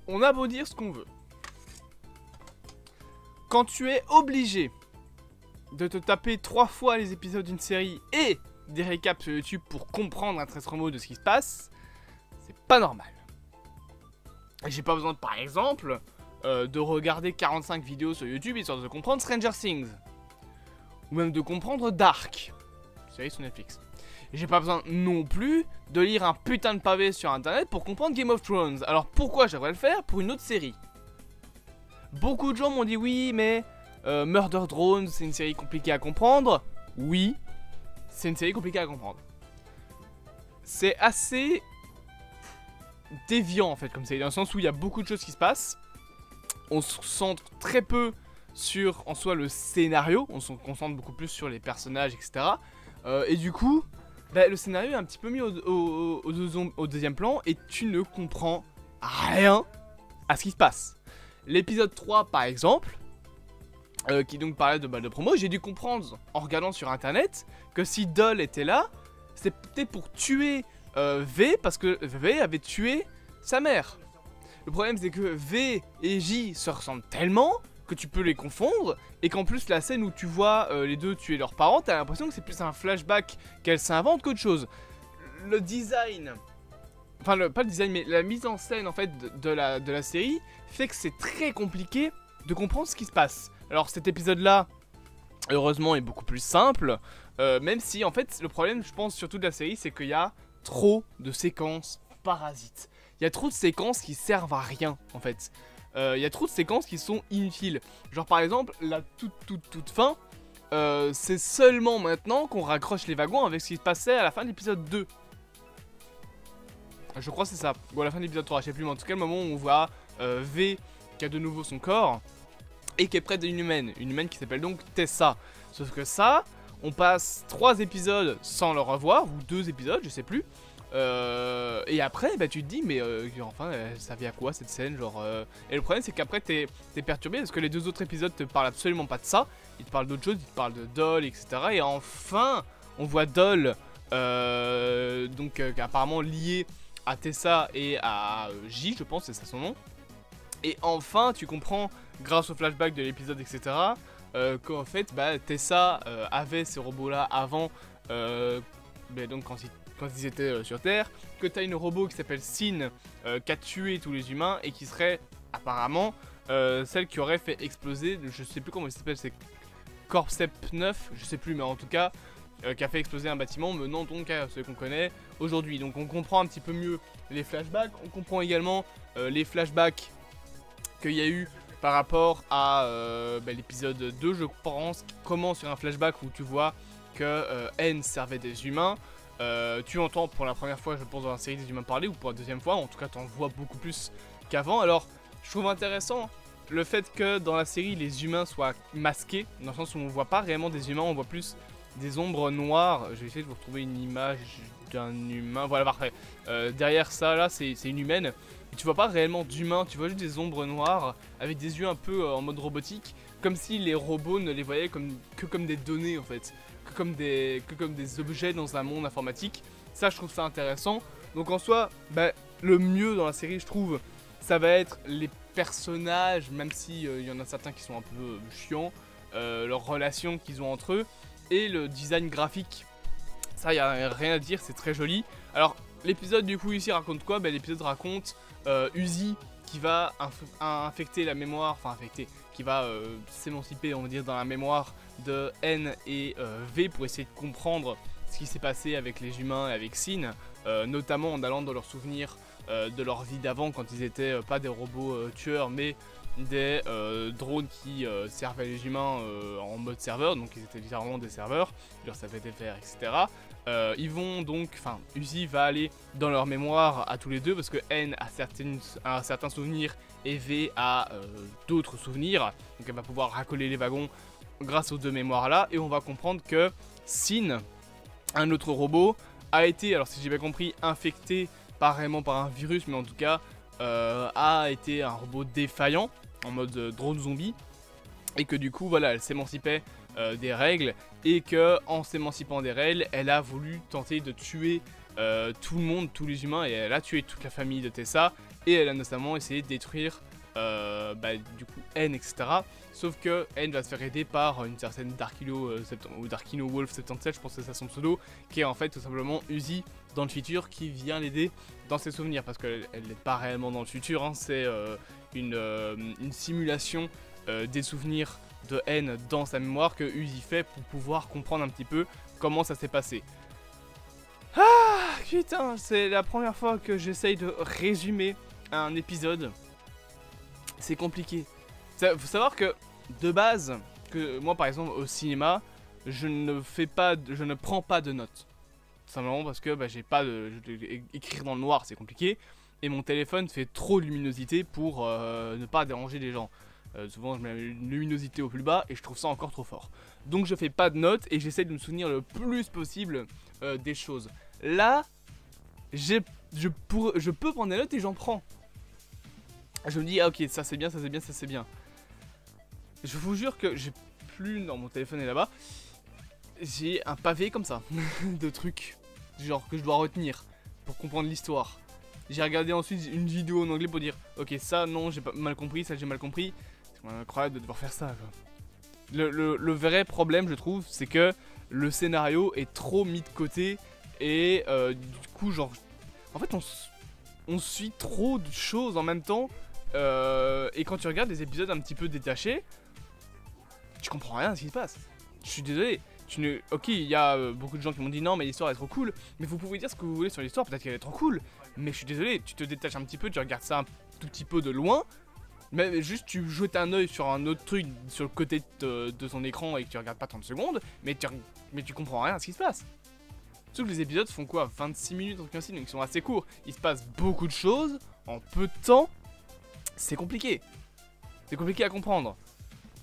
on a beau dire ce qu'on veut. Quand tu es obligé de te taper 3 fois les épisodes d'une série et des récaps sur YouTube pour comprendre un trait mot de ce qui se passe, c'est pas normal. Et j'ai pas besoin, par exemple, de regarder 45 vidéos sur YouTube histoire de comprendre Stranger Things. Ou même de comprendre Dark, série sur Netflix. Et j'ai pas besoin non plus de lire un putain de pavé sur internet pour comprendre Game of Thrones. Alors pourquoi j'aimerais le faire pour une autre série? Beaucoup de gens m'ont dit oui, mais Murder Drones, c'est une série compliquée à comprendre. Oui, c'est une série compliquée à comprendre. C'est assez déviant en fait comme série, dans le sens où il y a beaucoup de choses qui se passent. On se centre très peu sur en soi le scénario, on se concentre beaucoup plus sur les personnages, etc. Et du coup, bah, le scénario est un petit peu mis au deuxième plan et tu ne comprends rien à ce qui se passe. L'épisode 3 par exemple, qui donc parlait de promo, j'ai dû comprendre en regardant sur internet que si Doll était là, c'était pour tuer V parce que V avait tué sa mère. Le problème c'est que V et J se ressemblent tellement que tu peux les confondre et qu'en plus la scène où tu vois les deux tuer leurs parents, t'as l'impression que c'est plus un flashback qu'elle s'invente qu'autre chose. Le design, enfin pas le design mais la mise en scène en fait de la série fait que c'est très compliqué de comprendre ce qui se passe. Alors cet épisode là heureusement est beaucoup plus simple, même si en fait le problème je pense surtout de la série c'est qu'il y a trop de séquences parasites. Il y a trop de séquences qui servent à rien en fait. Il y a trop de séquences qui sont inutiles. Genre par exemple la toute fin, c'est seulement maintenant qu'on raccroche les wagons avec ce qui se passait à la fin de l'épisode 2. Je crois que c'est ça, ou à la fin de l'épisode 3, je sais plus, mais en tout cas le moment où on voit V qui a de nouveau son corps et qui est près d'une humaine qui s'appelle donc Tessa. Sauf que ça, on passe 3 épisodes sans le revoir, ou 2 épisodes, je sais plus. Et après, bah, tu te dis, mais enfin, ça vient à quoi cette scène genre, Et le problème, c'est qu'après, t'es perturbé parce que les 2 autres épisodes te parlent absolument pas de ça. Ils te parlent d'autres choses, ils te parlent de Doll, etc. Et enfin, on voit Doll, donc apparemment lié à Tessa et à J, je pense, c'est ça son nom. Et enfin, tu comprends, grâce au flashback de l'épisode, etc., qu'en fait, bah, Tessa avait ces robots-là avant, bah, donc quand ils étaient sur Terre, que t'as une robot qui s'appelle Sin, qui a tué tous les humains, et qui serait, apparemment, celle qui aurait fait exploser, je sais plus comment il s'appelle, c'est Corpsep 9, je sais plus, mais en tout cas, qui a fait exploser un bâtiment menant donc à celui qu'on connaît aujourd'hui. Donc on comprend un petit peu mieux les flashbacks, on comprend également les flashbacks qu'il y a eu par rapport à l'épisode 2, je pense, qui commence sur un flashback où tu vois que N servait des humains. Tu entends pour la première fois, je pense, dans la série des humains parler, ou pour la deuxième fois, en tout cas tu en vois beaucoup plus qu'avant. Alors je trouve intéressant le fait que dans la série les humains soient masqués, dans le sens où on voit pas réellement des humains, on voit plus des ombres noires. Je vais essayer de vous retrouver une image d'un humain, voilà parfait. Derrière ça là c'est une humaine. Et tu vois pas réellement d'humains, tu vois juste des ombres noires avec des yeux un peu en mode robotique, comme si les robots ne les voyaient que comme des données en fait, que comme des objets dans un monde informatique. Ça je trouve ça intéressant. Donc en soi, bah, le mieux dans la série je trouve, ça va être les personnages, même si y en a certains qui sont un peu chiants, leurs relations qu'ils ont entre eux, et le design graphique. Ça y a rien à dire, c'est très joli. Alors l'épisode du coup ici raconte quoi? Bah, l'épisode raconte Uzi qui va infecter la mémoire, enfin infecter, qui va s'émanciper on va dire dans la mémoire de N et V pour essayer de comprendre ce qui s'est passé avec les humains et avec Sin, notamment en allant dans leurs souvenirs de leur vie d'avant quand ils étaient pas des robots tueurs mais des drones qui servaient les humains en mode serveur, donc ils étaient littéralement des serveurs, ils leur savaient des faire, etc. Ils vont donc, enfin, Uzi va aller dans leur mémoire à tous les deux parce que N a certains souvenirs et V a d'autres souvenirs, donc elle va pouvoir raccoler les wagons grâce aux 2 mémoires là, et on va comprendre que Sin, un autre robot, a été, alors si j'ai bien compris, infecté pas vraiment par un virus, mais en tout cas a été un robot défaillant en mode drone zombie, et que du coup voilà elle s'émancipait des règles, et que en s'émancipant des règles elle a voulu tenter de tuer tout le monde, tous les humains, et elle a tué toute la famille de Tessa, et elle a notamment essayé de détruire du coup N, etc. Sauf que N va se faire aider par une certaine Darkino Wolf 77, je pense que c'est ça son pseudo, qui est en fait tout simplement Uzi dans le futur, qui vient l'aider dans ses souvenirs, parce qu'elle n'est pas réellement dans le futur, hein, c'est une simulation des souvenirs de N dans sa mémoire que Uzi fait pour pouvoir comprendre un petit peu comment ça s'est passé. Ah putain, c'est la première fois que j'essaye de résumer un épisode. C'est compliqué. Faut savoir que de base, que moi par exemple au cinéma, je ne prends pas de notes. Simplement parce que j'ai pas écrire dans le noir, c'est compliqué. Et mon téléphone fait trop de luminosité pour ne pas déranger les gens. Souvent je mets une luminosité au plus bas et je trouve ça encore trop fort. Donc je fais pas de notes et j'essaie de me souvenir le plus possible des choses. Là, je peux prendre des notes et j'en prends. Je me dis, ah ok, ça c'est bien, ça c'est bien, ça c'est bien. Je vous jure que j'ai plus, non mon téléphone est là-bas, j'ai un pavé comme ça, de trucs, genre que je dois retenir pour comprendre l'histoire. J'ai regardé ensuite une vidéo en anglais pour dire, ok ça non j'ai pas mal compris, ça j'ai mal compris. C'est incroyable de devoir faire ça quoi. Le vrai problème je trouve, c'est que le scénario est trop mis de côté et du coup genre, en fait on suit trop de choses en même temps. Et quand tu regardes des épisodes un petit peu détachés, tu comprends rien à ce qui se passe. Je suis désolé. Ok, il y a beaucoup de gens qui m'ont dit non, mais l'histoire est trop cool. Mais vous pouvez dire ce que vous voulez sur l'histoire, peut-être qu'elle est trop cool. Mais je suis désolé, tu te détaches un petit peu, tu regardes ça un tout petit peu de loin. Mais juste tu jettes un oeil sur un autre truc sur le côté de son écran et que tu regardes pas 30 secondes. Mais tu comprends rien à ce qui se passe. Surtout que les épisodes font quoi, 26 minutes en ainsi, donc ils sont assez courts. Il se passe beaucoup de choses en peu de temps. C'est compliqué. C'est compliqué à comprendre.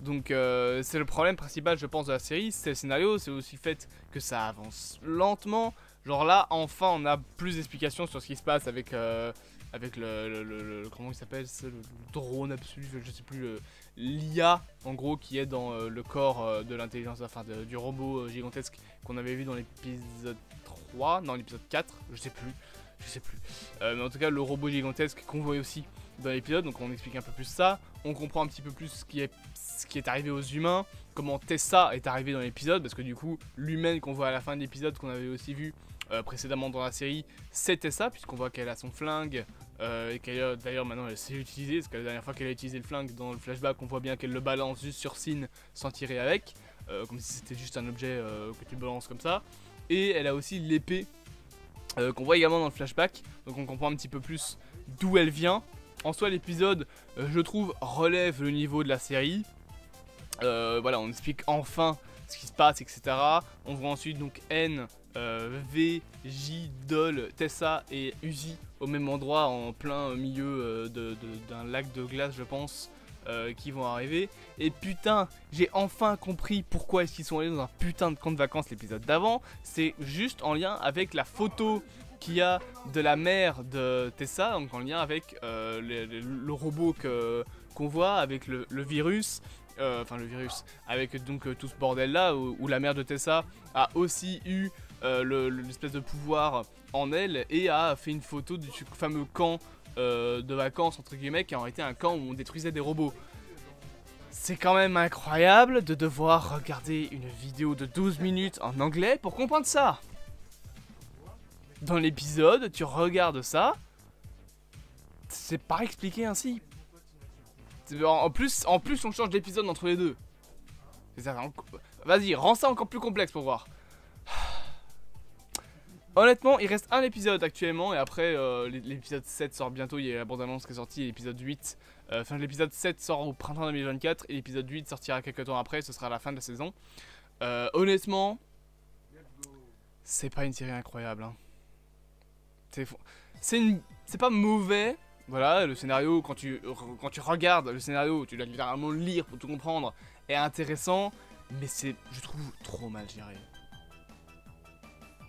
Donc c'est le problème principal je pense de la série, c'est le scénario, c'est aussi le fait que ça avance lentement. Genre là enfin on a plus d'explications sur ce qui se passe avec comment il s'appelle, le drone absolu, je sais plus, l'IA en gros qui est dans le corps de l'intelligence, enfin du robot gigantesque qu'on avait vu dans l'épisode 3, non l'épisode 4, je sais plus. Mais en tout cas le robot gigantesque qu'on voit aussi dans l'épisode, donc on explique un peu plus ça, on comprend un petit peu plus ce qui est arrivé aux humains, comment Tessa est arrivée dans l'épisode, parce que du coup l'humaine qu'on voit à la fin de l'épisode, qu'on avait aussi vu précédemment dans la série, c'est Tessa, puisqu'on voit qu'elle a son flingue, et qu'elle d'ailleurs maintenant elle sait l'utiliser, parce que la dernière fois qu'elle a utilisé le flingue dans le flashback, on voit bien qu'elle le balance juste sur Sin sans tirer avec, comme si c'était juste un objet que tu balances comme ça, et elle a aussi l'épée qu'on voit également dans le flashback, donc on comprend un petit peu plus d'où elle vient. En soi l'épisode, je trouve, relève le niveau de la série. Voilà, on explique enfin ce qui se passe, etc. On voit ensuite donc N, V, J, Doll, Tessa et Uzi au même endroit, en plein milieu d'un lac de glace, je pense, qui vont arriver. Et putain, j'ai enfin compris pourquoi est-ce qu'ils sont allés dans un putain de camp de vacances l'épisode d'avant. C'est juste en lien avec la photo qu'il y a de la mère de Tessa, donc en lien avec le robot qu'on voit, avec le virus. Avec donc tout ce bordel là où la mère de Tessa a aussi eu l'espèce de pouvoir en elle et a fait une photo du fameux camp de vacances entre guillemets qui a été un camp où on détruisait des robots. C'est quand même incroyable de devoir regarder une vidéo de 12 minutes en anglais pour comprendre ça. Dans l'épisode, tu regardes ça, c'est pas expliqué ainsi. En plus on change d'épisode entre les deux. Vas-y, rends ça encore plus complexe pour voir. Honnêtement, il reste un épisode actuellement et après l'épisode 7 sort bientôt, il y a la bande-annonce qui est sortie, l'épisode 8. L'épisode 7 sort au printemps 2024 et l'épisode 8 sortira quelques temps après, ce sera à la fin de la saison. Honnêtement, c'est pas une série incroyable. Hein. C'est pas mauvais. Voilà, le scénario, quand tu regardes le scénario, tu dois littéralement le lire pour tout comprendre, est intéressant, mais c'est, je trouve, trop mal géré.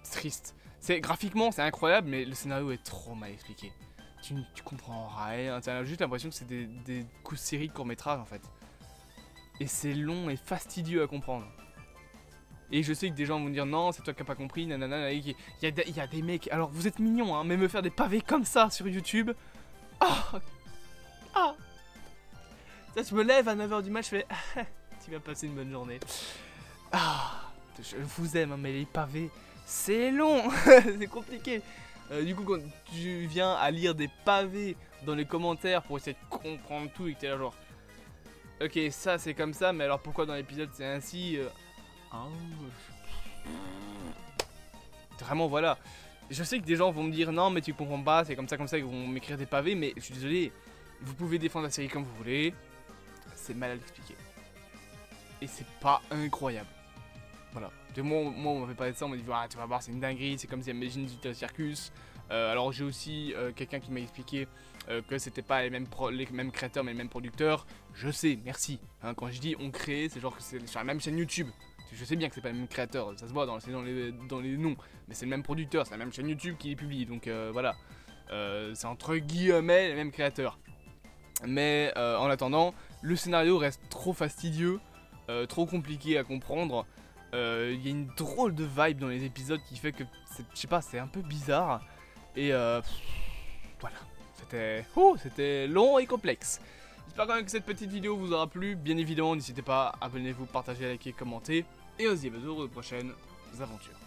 C'est triste. Graphiquement, c'est incroyable, mais le scénario est trop mal expliqué. Tu comprends rien, tu as juste l'impression que c'est des séries de court-métrage en fait. Et c'est long et fastidieux à comprendre. Et je sais que des gens vont dire non, c'est toi qui n'as pas compris, nanana. Il y a des mecs, alors vous êtes mignons, hein, mais me faire des pavés comme ça sur YouTube. Ah, ah. Ça, je me lève à 9h du match, je fais tu vas passer une bonne journée. Ah, je vous aime, hein, mais les pavés, c'est long, c'est compliqué. Du coup, quand tu viens à lire des pavés dans les commentaires pour essayer de comprendre tout et que t'es là genre ok, ça c'est comme ça, mais alors pourquoi dans l'épisode c'est ainsi Vraiment, voilà. Je sais que des gens vont me dire non, mais tu comprends pas, c'est comme ça, ils vont m'écrire des pavés, mais je suis désolé, vous pouvez défendre la série comme vous voulez, c'est mal à l'expliquer. Et c'est pas incroyable. Voilà. Moi, on m'avait parlé de ça, on m'a dit ah, tu vas voir, c'est une dinguerie, c'est comme si Imagine du Circus. Alors j'ai aussi quelqu'un qui m'a expliqué que c'était pas les mêmes créateurs mais les mêmes producteurs. Je sais, merci. Hein, quand je dis on crée, c'est genre que c'est sur la même chaîne YouTube. Je sais bien que c'est pas les mêmes créateurs, ça se voit dans les noms, mais c'est le même producteur, c'est la même chaîne YouTube qui les publie, donc voilà. C'est entre guillemets les mêmes créateurs. Mais en attendant, le scénario reste trop fastidieux, trop compliqué à comprendre. Il y a une drôle de vibe dans les épisodes qui fait que, je sais pas, c'est un peu bizarre. Et voilà, c'était long et complexe. J'espère quand même que cette petite vidéo vous aura plu. Bien évidemment, n'hésitez pas, abonnez-vous, partagez, likez, commentez. Et on se dit à bientôt pour de prochaines aventures.